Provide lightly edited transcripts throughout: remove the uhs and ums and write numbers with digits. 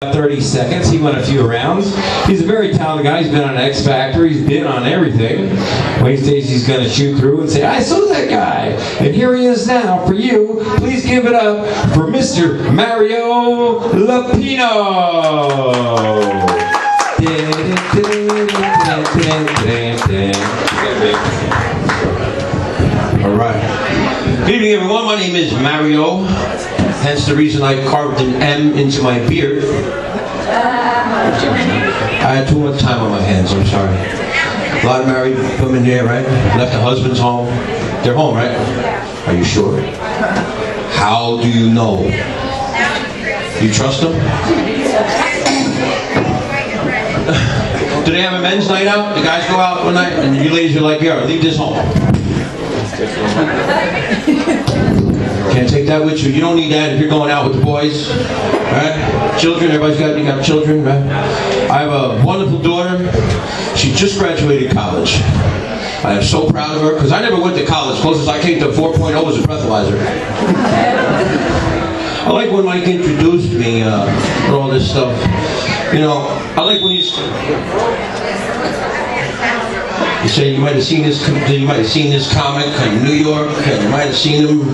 30 seconds. He went a few rounds. He's a very talented guy. He's been on X Factor. He's been on everything. Wayne Stacy's going to shoot through and say, I saw that guy. And here he is now for you. Please give it up for Mr. Mario Lapino. All right. Good evening, everyone. My name is Mario. Hence the reason I carved an M into my beard. I had too much time on my hands, I'm sorry. A lot of married women here, right? Left their husbands home. They're home, right? Are you sure? How do you know? You trust them? Do they have a men's night out? The guys go out one night and you ladies are like, yeah, leave this home. Can't take that with you. You don't need that if you're going out with the boys, right? Children, you got children, right? I have a wonderful daughter. She just graduated college. I am so proud of her because I never went to college. Closest I came to 4.0 was a breathalyzer. I like when Mike introduced me with all this stuff. You know, I like when he's. You say you might have seen this comic in New York, and you might have seen him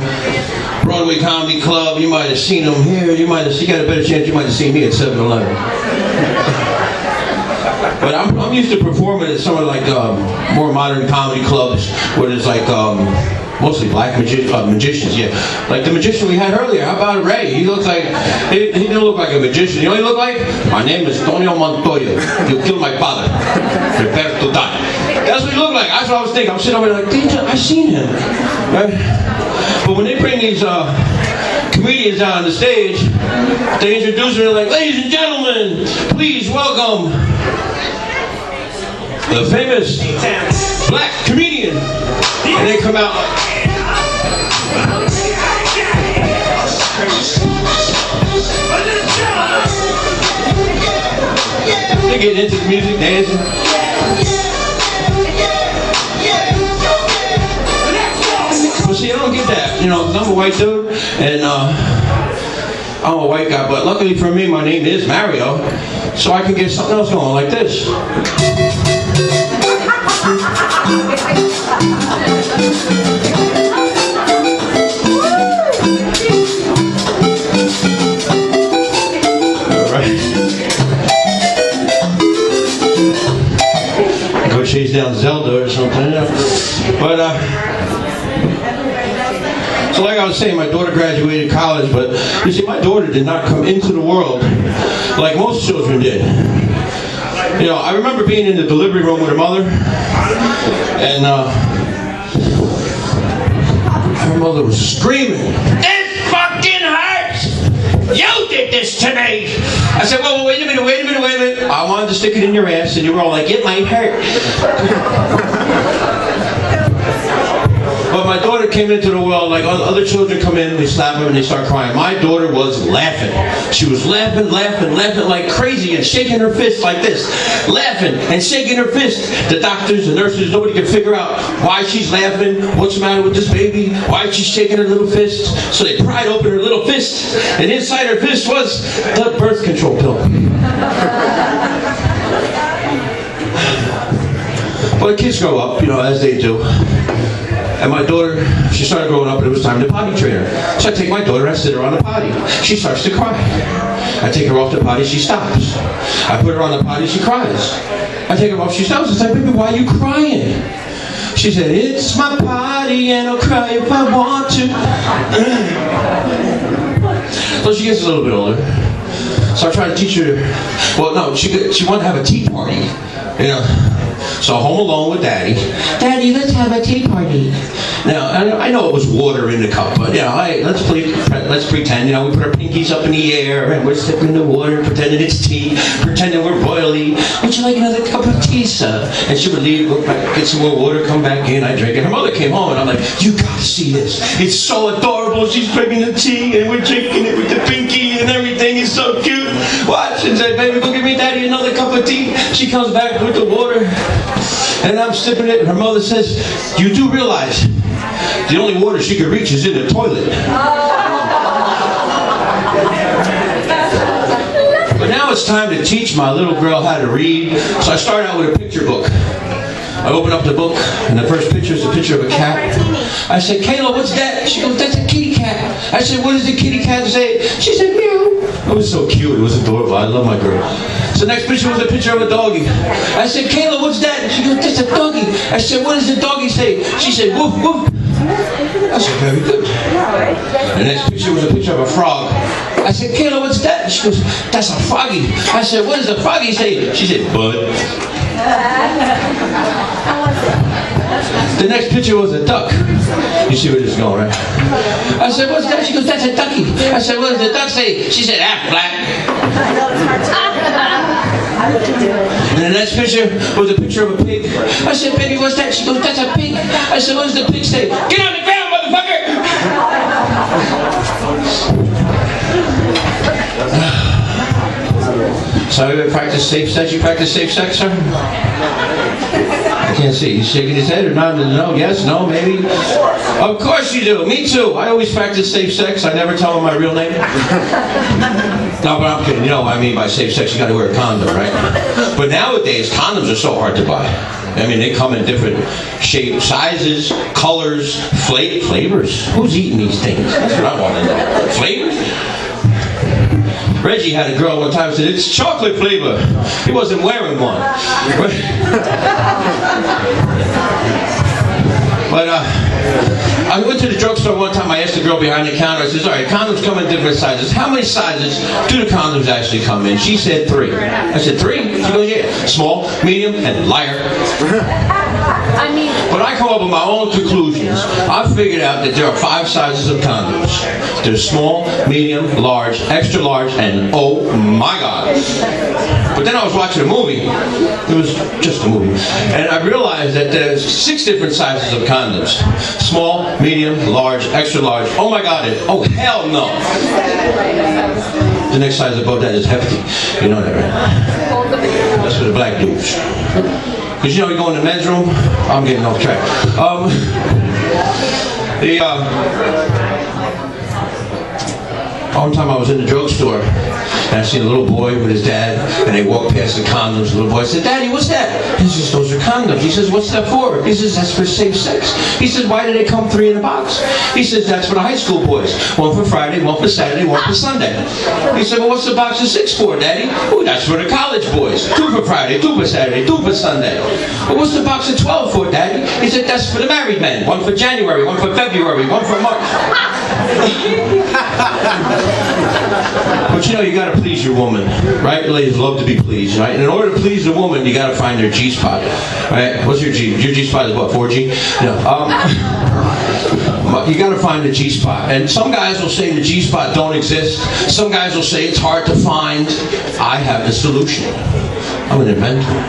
Broadway Comedy Club. You might have seen him here. You got a better chance. You might have seen me at 7-Eleven. But I'm used to performing at some of like more modern comedy clubs where there's like mostly black magicians. Yeah, like the magician we had earlier. How about Ray? He looks like he didn't look like a magician. You know what he looked like? My name is Tonio Montoya. You killed my father. Prepare to die. That's what he looked like. That's what I was thinking. I'm sitting over there like, I've seen him. Right? But when they bring these comedians out on the stage, they introduce them. They're like, ladies and gentlemen, please welcome the famous black comedian. And they come out like, they get into the music, dancing. But see, I don't get that, you know, 'cause I'm a white dude, and I'm a white guy, but luckily for me, my name is Mario, so I can get something else going like this. Go chase down Zelda or something. But so like I was saying, my daughter graduated college, but you see, my daughter did not come into the world like most children did. You know, I remember being in the delivery room with her mother, and her mother was screaming, "This fucking hurts! You did this to me!" I said, "Well, wait a minute. I wanted to stick it in your ass," and you were all like, "It might hurt." But my daughter came into the world like other children come in, they slap them and they start crying. My daughter was laughing. She was laughing like crazy and shaking her fist like this. Laughing and shaking her fist. The doctors, the nurses, nobody could figure out why she's laughing, what's the matter with this baby, why she's shaking her little fist. So they pried open her little fist, and inside her fist was the birth control pill. Well, the kids grow up, you know, as they do. And my daughter, she started growing up and it was time to potty train her. So I take my daughter, I sit her on the potty. She starts to cry. I take her off the potty, she stops. I put her on the potty, she cries. I take her off, she stops. It's like, baby, why are you crying? She said, it's my potty and I'll cry if I want to. So she gets a little bit older. So I try to teach her, well, no, she wanted to have a tea party, you know. So home alone with Daddy. Daddy, let's have a tea party. Now, I know it was water in the cup, but you know, let's pretend, you know, we put our pinkies up in the air and we're sipping the water, pretending it's tea, pretending we're boiling. Would you like another cup of tea, sir? And she would leave, go back, get some more water, come back in, I drink it. Her mother came home and I'm like, you gotta see this. It's so adorable. She's drinking the tea and we're drinking it with the pinky and everything is so cute. Watch and say, baby, go give me Daddy another cup of tea. She comes back with the water. And I'm sipping it, and her mother says, you do realize the only water she could reach is in the toilet. But now now it's time to teach my little girl how to read. So I start out with a picture book. I open up the book, and the first picture is a picture of a cat. I said, Kayla, what's that? She goes, that's a kitty cat. I said, what does the kitty cat say? She said, meow. It was so cute. It was adorable. I love my girl. So the next picture was a picture of a doggy. I said, Kayla, what's that? She goes, that's a doggy. I said, what does the doggy say? She said, woof, woof. I said, very good. The next picture was a picture of a frog. I said, Kayla, what's that? She goes, that's a froggy. I said, what does the froggy say? She said, bud. The next picture was a duck. You see where this is going, right? I said, what's that? She goes, that's a ducky. I said, what does the duck say? She said, flat. And the next picture was a picture of a pig. I said, baby, what's that? She goes, that's a pig. I said, what does the pig say? Get on the ground, motherfucker! So you practice safe sex? You practice safe sex, sir? I can't see. He's shaking his head or nodding. No, yes, no, maybe. Of course you do. Me too. I always practice safe sex. I never tell him my real name. No, but I'm kidding. You know what I mean by safe sex. You got to wear a condom, right? But nowadays, condoms are so hard to buy. I mean, they come in different shapes, sizes, colors, flavors. Who's eating these things? That's what I want to know. Flavors? Reggie had a girl one time who said, it's chocolate flavor. He wasn't wearing one. But I went to the drugstore one time. I asked the girl behind the counter, I said, all right, condoms come in different sizes. How many sizes do the condoms actually come in? She said 3. I said, 3? She goes, yeah. Small, medium, and liar. But I come up with my own conclusions. I figured out that there are 5 sizes of condoms. There's small, medium, large, extra large, and oh my God. But then I was watching a movie. It was just a movie. And I realized that there's 6 different sizes of condoms. Small, medium, large, extra large, oh my God, and oh hell no. The next size above that is hefty. You know that, right? That's for the black dudes. Because you know, we go in the men's room. I'm getting off track. One time I was in the drugstore and I seen a little boy with his dad and they walked past the condoms. The little boy said, Daddy, what's that? He says, those are condoms. He says, what's that for? He says, that's for safe sex. He says, why do they come 3 in a box? He says, that's for the high school boys. 1 for Friday, 1 for Saturday, 1 for Sunday. He said, well, what's the box of 6 for, Daddy? Oh, that's for the college boys. 2 for Friday, 2 for Saturday, 2 for Sunday. Well, what's the box of 12 for, Daddy? He said, that's for the married men. 1 for January, 1 for February, 1 for March. But you know, you gotta please your woman, right? Ladies love to be pleased, right? And in order to please a woman, you gotta find their G-spot, right? What's your G? Your G-spot is what, 4G? No. You gotta find the G-spot. And some guys will say the G-spot don't exist. Some guys will say it's hard to find. I have the solution. I'm an inventor.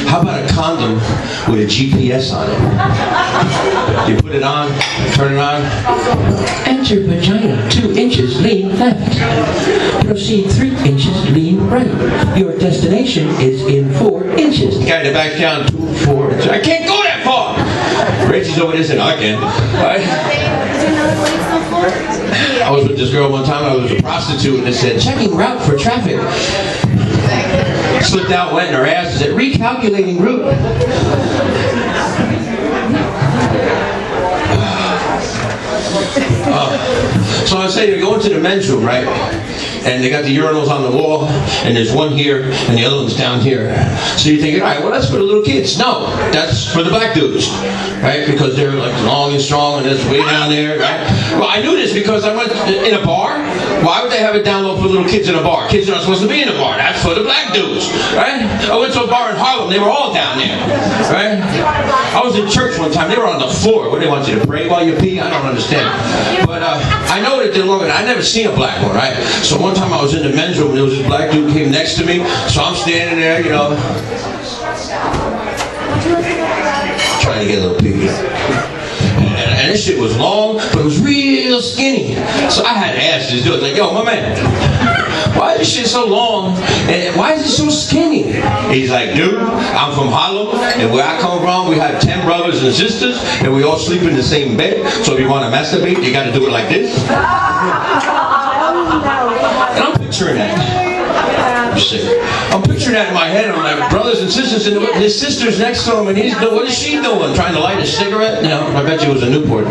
How about a condom with a GPS on it? You put it on, turn it on. Enter vagina, 2 inches, lean left. Proceed 3 inches, lean right. Your destination is in 4 inches. Carry the back down 2, 4 inches. I can't go that far. Reggie's over there saying, I can. I was with this girl one time. I was a prostitute and it said, checking route for traffic. Slipped out, went in her ass, and said, recalculating route. So I was saying, you go into the men's room, right? And they got the urinals on the wall, and there's one here, and the other one's down here. So you're thinking, all right, well, that's for the little kids. No, that's for the black dudes, right? Because they're like long and strong, and that's way down there, right? Well, I knew this because I went in a bar. Why would they have it down low for little kids in a bar? Kids are not supposed to be in a bar. That's for the black dudes, right? I went to a bar in Harlem. They were all down there, right? I was in church one time. They were on the floor. What, do they want you to pray while you pee? I don't understand. But I know that they're longer. I never seen a black one, right? So one time I was in the men's room and there was this black dude came next to me. So I'm standing there, you know, trying to get a little pee. And this shit was long, but it was real skinny. So I had to ask this dude, like, yo, my man, why is this shit so long? And why is it so skinny? He's like, dude, I'm from Harlem, and where I come from, we have 10 brothers and sisters, and we all sleep in the same bed. So if you want to masturbate, you got to do it like this. And I'm picturing that. sick. I'm picturing that in my head. I'm like, brothers and sisters, and his sister's next to him, and he's doing, what is she doing? Trying to light a cigarette? No, I bet you it was a Newport.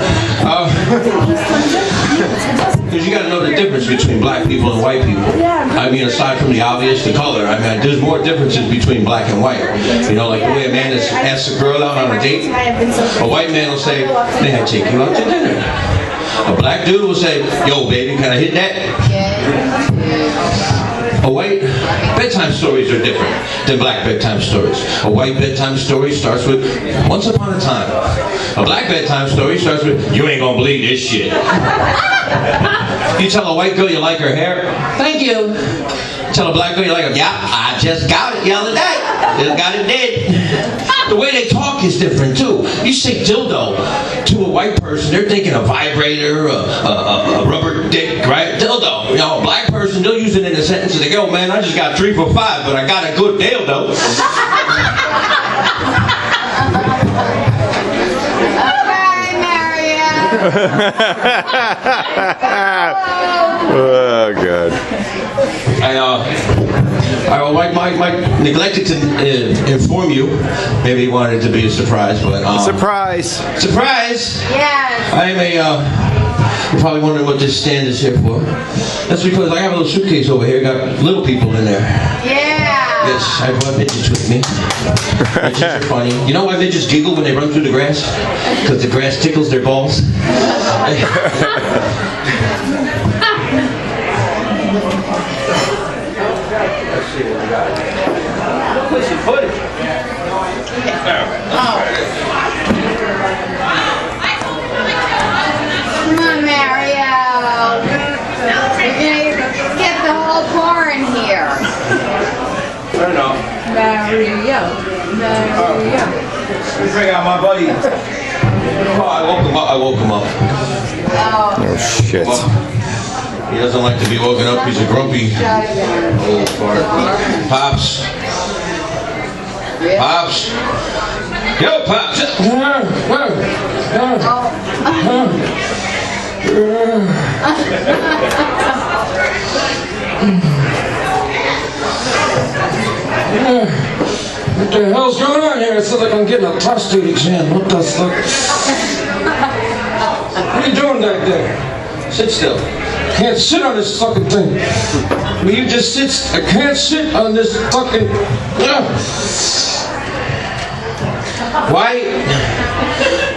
Because you got to know the difference between black people and white people. I mean, aside from the obvious, the color. I mean, there's more differences between black and white. You know, like the way a man asks a girl out on a date. A white man will say, "May I take you out to dinner?" A black dude will say, "Yo, baby, can I hit that?" A white bedtime stories are different than black bedtime stories. A white bedtime story starts with "Once upon a time." A black bedtime story starts with "You ain't gonna believe this shit." You tell a white girl you like her hair, "Thank you." Tell a black girl you like her, "Yeah, I just got it the other day. Just got it did." The way they talk is different too. You say dildo to a white person, they're thinking a vibrator, a rubber dick, right? Dildo. You know, a black person, they'll use it in a sentence and they go, "Man, I just got 3 for $5, but I got a good dildo." Oh, God. I neglected to inform you. Maybe you wanted it to be a surprise, but Surprise! Surprise! Yes. I'm you're probably wondering what this stand is here for. That's because I have a little suitcase over here. Got little people in there. Yeah. Yes, I brought midgets with me. Midgets are funny. You know why midgets giggle when they run through the grass? Because the grass tickles their balls. Let's see what we got. What place you put it? Come on, Mario. You're gonna get the whole bar in here. I don't know. Mario. Let me bring out my buddy. Oh, I woke him up. Oh. Oh, shit. He doesn't like to be woken up. He's a grumpy old fart. Pops. Pops. Yo, Pops. What the hell's going on here? It's like I'm getting a prostate exam. What the fuck? What are you doing back there? Sit still. Can't sit on this fucking thing. Will you just sit? I can't sit on this fucking. Why?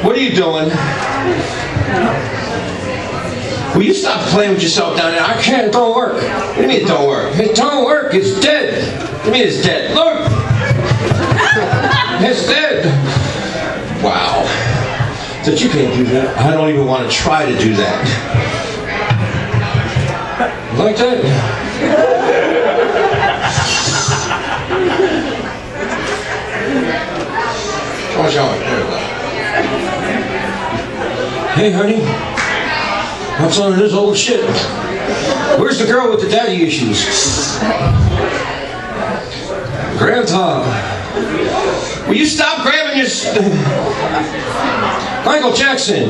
What are you doing? Will you stop playing with yourself down there? I can't. It don't work. What do you mean it don't work? It don't work. It's dead. What do you mean it's dead? Look! It's dead. Wow. That you can't do that. I don't even want to try to do that. Like that. What's going? There we go. Hey, honey. What's on this old shit? Where's the girl with the daddy issues? Grandpa. Will you stop grabbing your... Michael Jackson.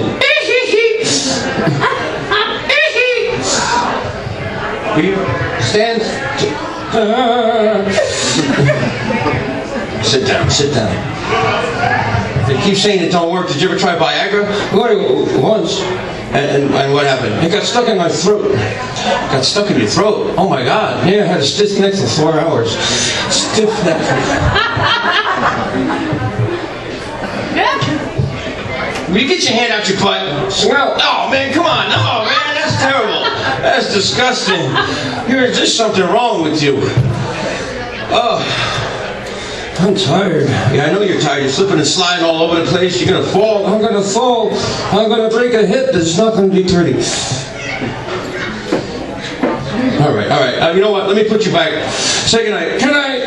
Will you stand? Sit down, sit down. They keep saying it don't work. Did you ever try Viagra? Once. And what happened? It got stuck in my throat. Got stuck in your throat. Oh my God. Yeah, I had a stiff neck for 4 hours. Stiff neck. Will you get your hand out your butt? Smell. Oh man, come on. No man, that's terrible. That's disgusting. There's just something wrong with you. Oh. I'm tired. Yeah, I know you're tired. You're slipping and sliding all over the place. You're gonna fall. I'm gonna fall. I'm gonna break a hip that's not gonna be pretty. All right, all right. You know what? Let me put you back. Say goodnight. Good night.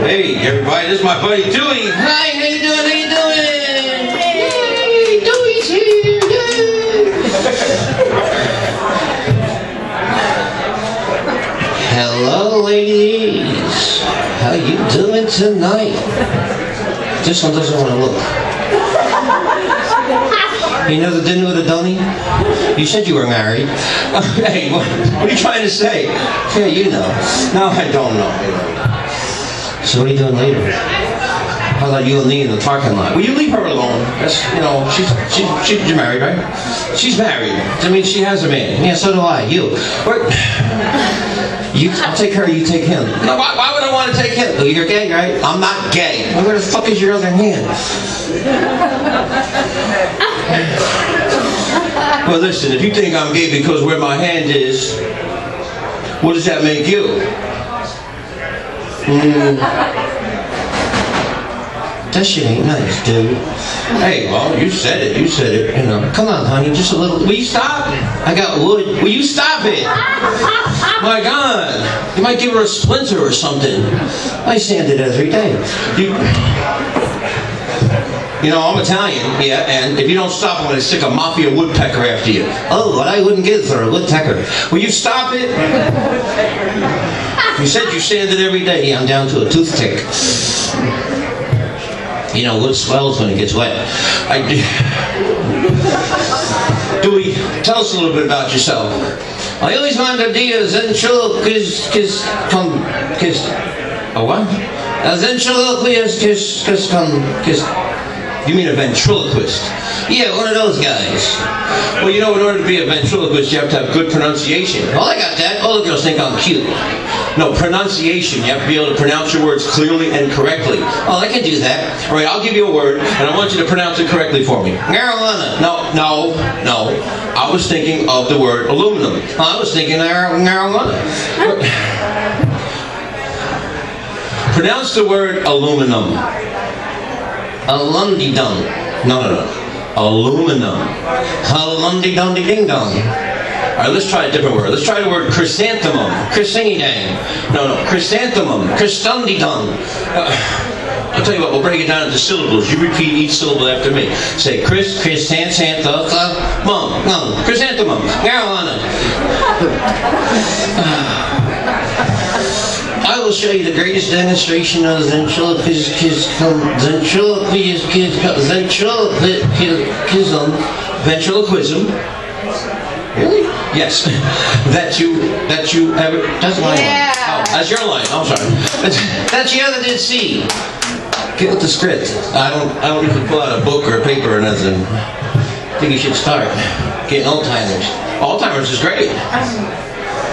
Hey, everybody. This is my buddy Dewey. Hi, how you doing? How you doing? Hey, Dewey's here. Hello, ladies. How you doing tonight? This one doesn't want to look. You know the dinner with a dummy? You said you were married. Hey, what are you trying to say? Yeah, you know. No, I don't know. So what are you doing later? How about you and me in the parking lot? Will you leave her alone? That's, you know, you're married, right? She's married. I mean, she has a man. Yeah, so do I. You. I'll take her, you take him. No, why would I want to take him? Oh, you're gay, right? I'm not gay. Well, where the fuck is your other hand? Well, listen, if you think I'm gay because where my hand is, what does that make you? That shit ain't nice, dude. Hey, well, you said it, you know. Come on, honey, just a little. Will you stop? I got wood. Will you stop it? My God. You might give her a splinter or something. I sand it every day. You know, I'm Italian, yeah, and if you don't stop, I'm going to stick a mafia woodpecker after you. Oh, what I wouldn't give for a woodpecker. Will you stop it? You said you sand it every day. Yeah, I'm down to a toothpick. You know, wood swells when it gets wet. Dewey, tell us a little bit about yourself. I always wanted to be a ventriloquist, a what? A ventriloquist, you mean a ventriloquist? Yeah, one of those guys. Well, you know, in order to be a ventriloquist, you have to have good pronunciation. Well, I got that. All the girls think I'm cute. No, pronunciation. You have to be able to pronounce your words clearly and correctly. Oh, I can do that. All right, I'll give you a word, and I want you to pronounce it correctly for me. Marijuana. No. I was thinking of the word aluminum. I was thinking marijuana. Pronounce the word aluminum. Alum-de-dum. No. Aluminum. Alum-de-dum-de-ding-dong. All right, let's try a different word. Let's try the word chrysanthemum. Chrysanthemum. No. Chrysanthemum. Christundidum. I'll tell you what, we'll break it down into syllables. You repeat each syllable after me. Say chrysanthemum. Chrysanthemum. Marijuana. I will show you the greatest demonstration of ventriloquism. Really? Yes. That you ever. That's my line. Oh, that's your line. I'm sorry. That's you ever did see. Get with the script. I don't even pull out a book or a paper or nothing. I think you should start getting old-timers. Old-timers is great.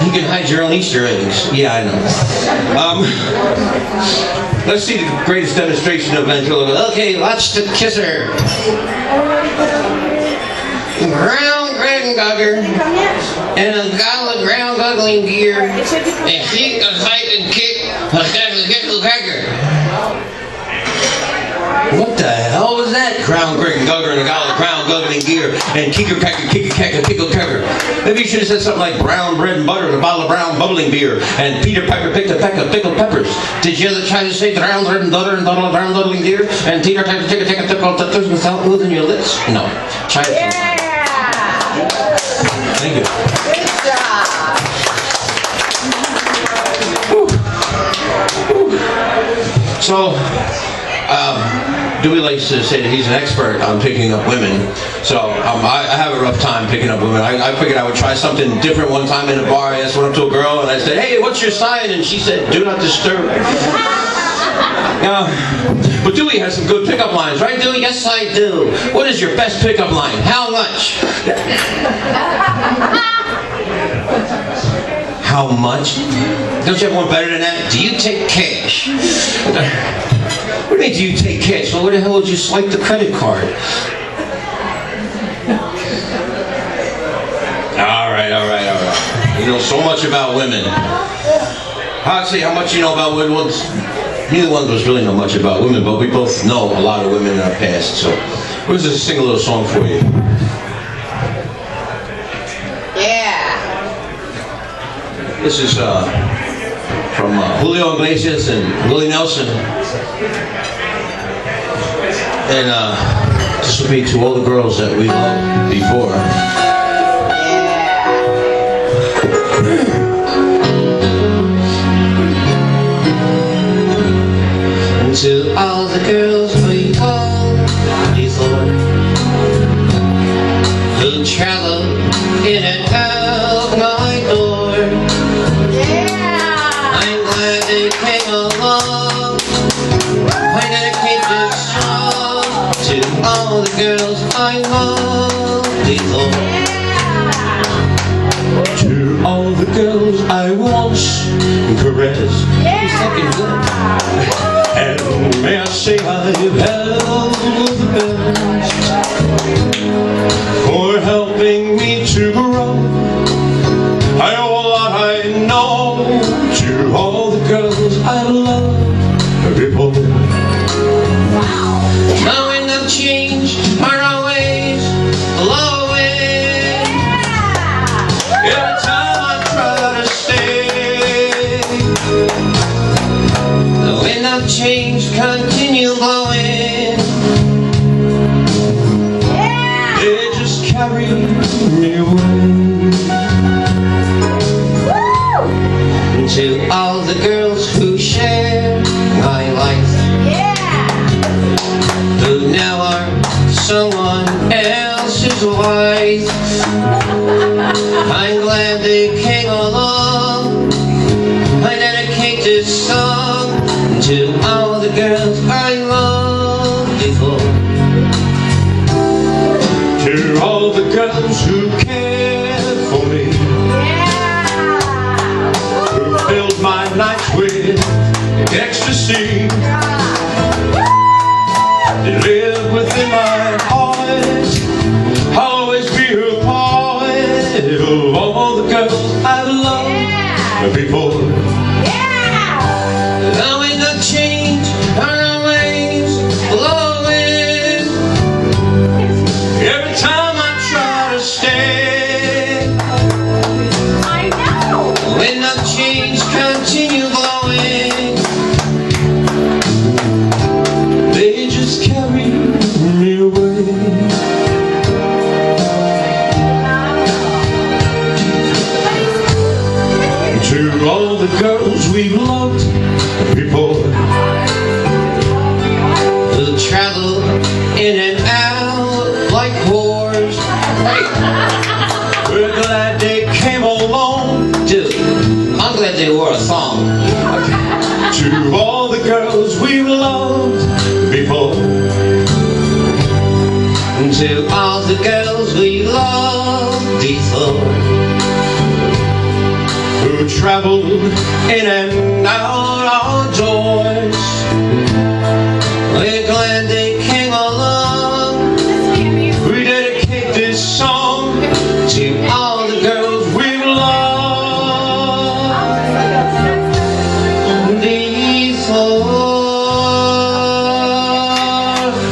You can hide your own Easter eggs. Yeah, I know. Let's see the greatest demonstration of ventriloquism. Okay, watch the kisser. Ground Gregengugger and a gobble of ground guggling gear and seek a fight and kick a cracker. What the hell was that? Crown Gregengugger and a gobble of ground guggling gear and kicker cracker, kickle cracker. Maybe you should have said something like brown bread and butter and a bottle of brown bubbling beer and Peter Piper picked a peck of pickled peppers. Did you ever try to say brown bread and butter and a bottle of brown bubbling beer and Peter Piper picked a peck of pickled peppers without moving your lips? No. Try it. Thank you. Good job. So, Dewey likes to say that he's an expert on picking up women. So, I have a rough time picking up women. I figured I would try something different one time in a bar. I went up to a girl and I said, "Hey, what's your sign?" And she said, "Do not disturb." But Dewey has some good pickup lines, right, Dewey? Yes, I do. What is your best pickup line? How much? How much? Don't you have one better than that? Do you take cash? What do you mean, do you take cash? Well, where the hell would you swipe the credit card? All right. You know so much about women. I'd say how much you know about women. Neither one of us really know much about women, but we both know a lot of women in our past. So, we'll just sing a little song for you. Yeah. This is from Julio Iglesias and Willie Nelson. And this will be to all the girls that we loved before. To all the girls we who travel in and out my door. Yeah. I'm glad they came along. I dedicate this song to all the girls I loved before. To all the girls I once caressed. He's looking good. And may I say I've held the best for helping me to grow. I owe a lot I know to all the girls I loved before. Knowing I've changed are always blowing. Every time I try to stay, the wind of change continue blowing. They just carry me away. To all the girls who share my life, who now are someone else's wife, I'm glad they came along. I dedicate this song to all the girls I loved before. To all the girls who cared for me, who filled my nights with ecstasy. They live within my heart. I'll always be a part of all the girls I've loved before. Knowing the change are always blowing. Every time I try to stay, when the change continue blowing, they just carry me away. To all the girls we've loved before, who travel in and out like whores. Hey, we're glad they came along. Dude, I'm glad they wore a thong. To all the girls we've loved before, to all the girls we loved before, who traveled in and out our doors. We're glad they came along. We dedicate this song to all the girls we've loved before.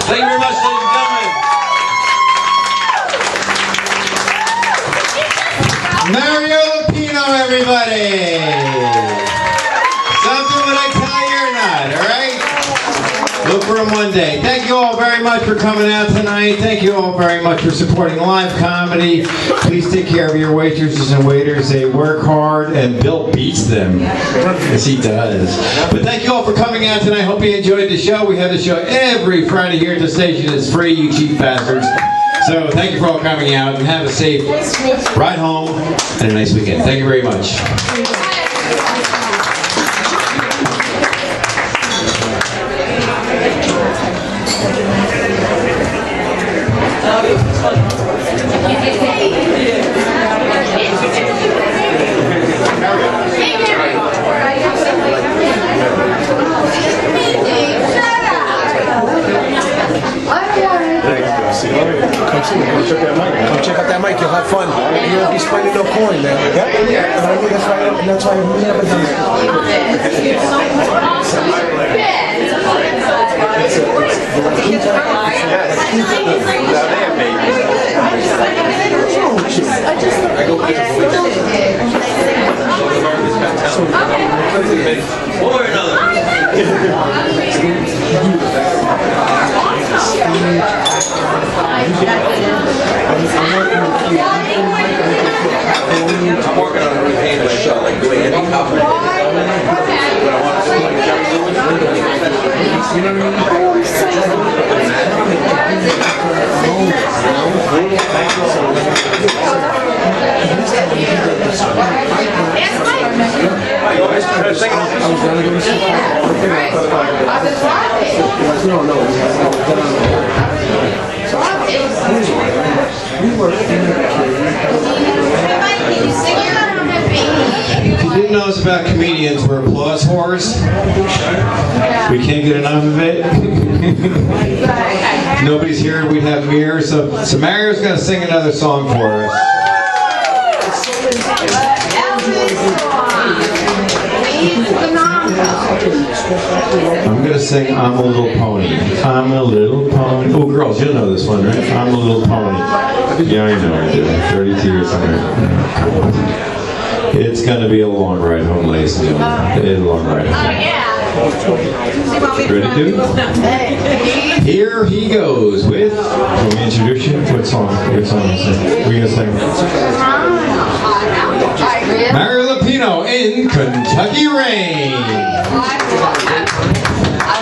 Thank you very much, ladies and gentlemen. Mario Lupino, everybody. Something when I tell you or not, all right? Look for him one day. Thank you all very much for coming out tonight. Thank you all very much for supporting live comedy. Please take care of your waitresses and waiters. They work hard, and Bill beats them. Yes, he does. But thank you all for coming out tonight. Hope you enjoyed the show. We have the show every Friday here at the station. It's free, you cheap bastards. So thank you for all coming out, and have a safe ride home and a nice weekend. Thank you very much. Come check out that mic, you'll have fun. You won't be spending no coin, man. Yeah? That's why we never done that. Or another. I'm working on a repaint of a show, like doing any cover. But I want to do like Jerry Lewis. You know what I mean? If you didn't know us about comedians, we're applause whores. We can't get enough of it. Nobody's here, we'd have mirrors. So Mario's going to sing another song for us. I'm going to sing I'm a Little Pony. I'm a little pony. Oh, girls, you'll know this one, right? I'm a little pony. Yeah, I know I do. 32 years old. It's going to be a long ride home, ladies and gentlemen. It's a long ride home. Ready, dude? Here he goes with, let me introduce you. What song? What song is it? We're going to sing. Mario Lapino in Kentucky Rain.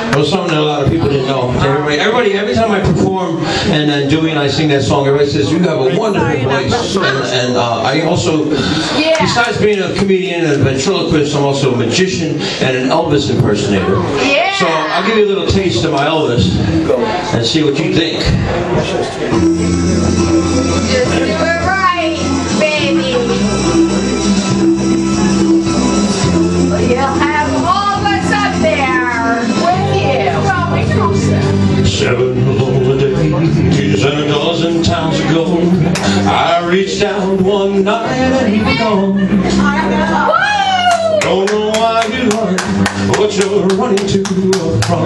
It was something that a lot of people didn't know. Everybody, every time I perform and Dewey and I sing that song, everybody says, you have a wonderful voice. And I also, besides being a comedian and a ventriloquist, I'm also a magician and an Elvis impersonator. So I'll give you a little taste of my Elvis and see what you think. Just do it right, baby. You'll have all of us up there with you. 7 lonely days and a dozen times ago, I reached out one night and you were gone. Don't know why you run, what you're running to from.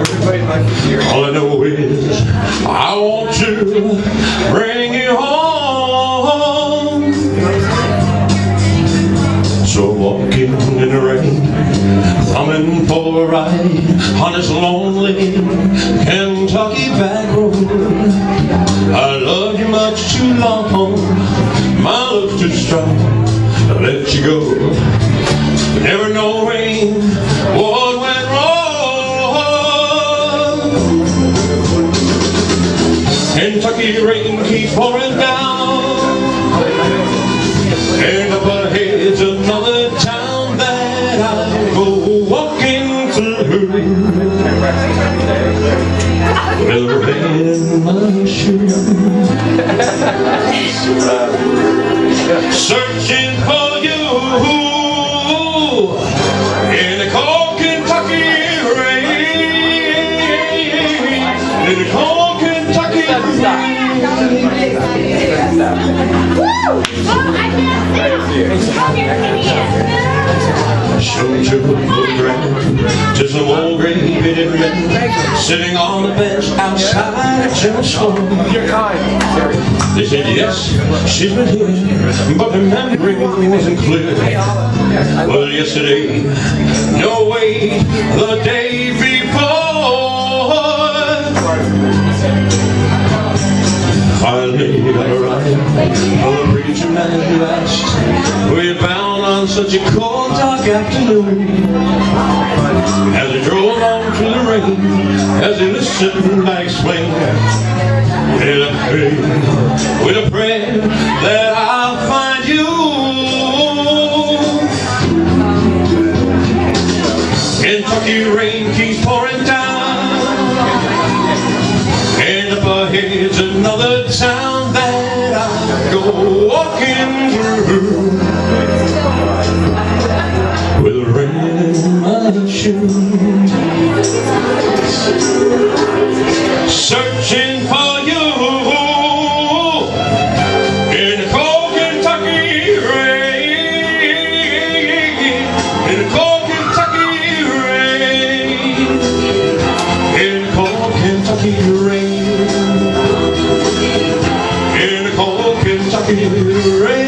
All I know is I want to bring you home. So walking in the rain, thumbing for a ride on this lonely Kentucky back road. I loved you much too long, my love's too strong to let you go. Never knowing what went wrong. Kentucky rain keeps pouring down, and up ahead's another town that I go walking through with a red in my shoe, searching for you in the cold Kentucky rain, in the cold Kentucky rain. Showed your photograph to some old gray-bearded men sitting on the bench outside a church store. They said yes, she's been here, but the memory wasn't clear. Well, yesterday, no way, the day before. Finally got a ride from the preacher man who asked, we're bound on such a cold, dark afternoon. As he drove on through the rain, as he listened, I explained, with a prayer that I'll find you. Kentucky rain keeps pouring down, and up ahead's another town that I go walking through with a rain in my shoes, searching for you in the cold Kentucky rain, in the cold Kentucky rain, in the cold Kentucky rain, in the cold Kentucky rain,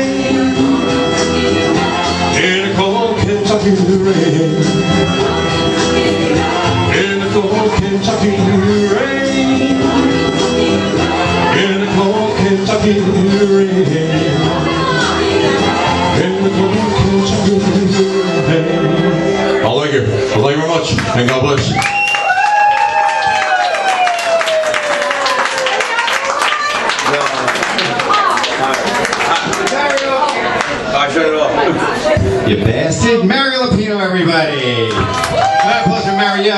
in the cold Kentucky rain, in the cold Kentucky rain, in the cold Kentucky rain, in the cold Kentucky rain. I'll thank you. Well, thank you very much, and God bless. You bastard. Mario Lapino, everybody. My pleasure, Mario.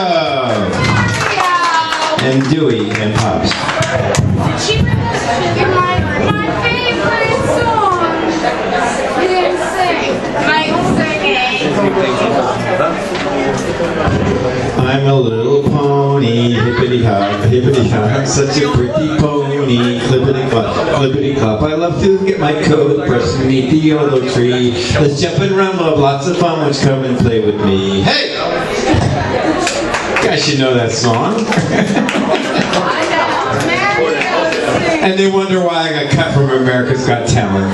And Dewey and Pops. My favorite song. You didn't sing. Mike's singing. I'm a little pony, hippity hop, such a pretty pony, clippity clop. I love to get my coat brushed beneath the yellow tree. Let's jump and run, we'll have lots of fun. Won't you come and play with me? Hey! You guys should know that song. And they wonder why I got cut from America's Got Talent.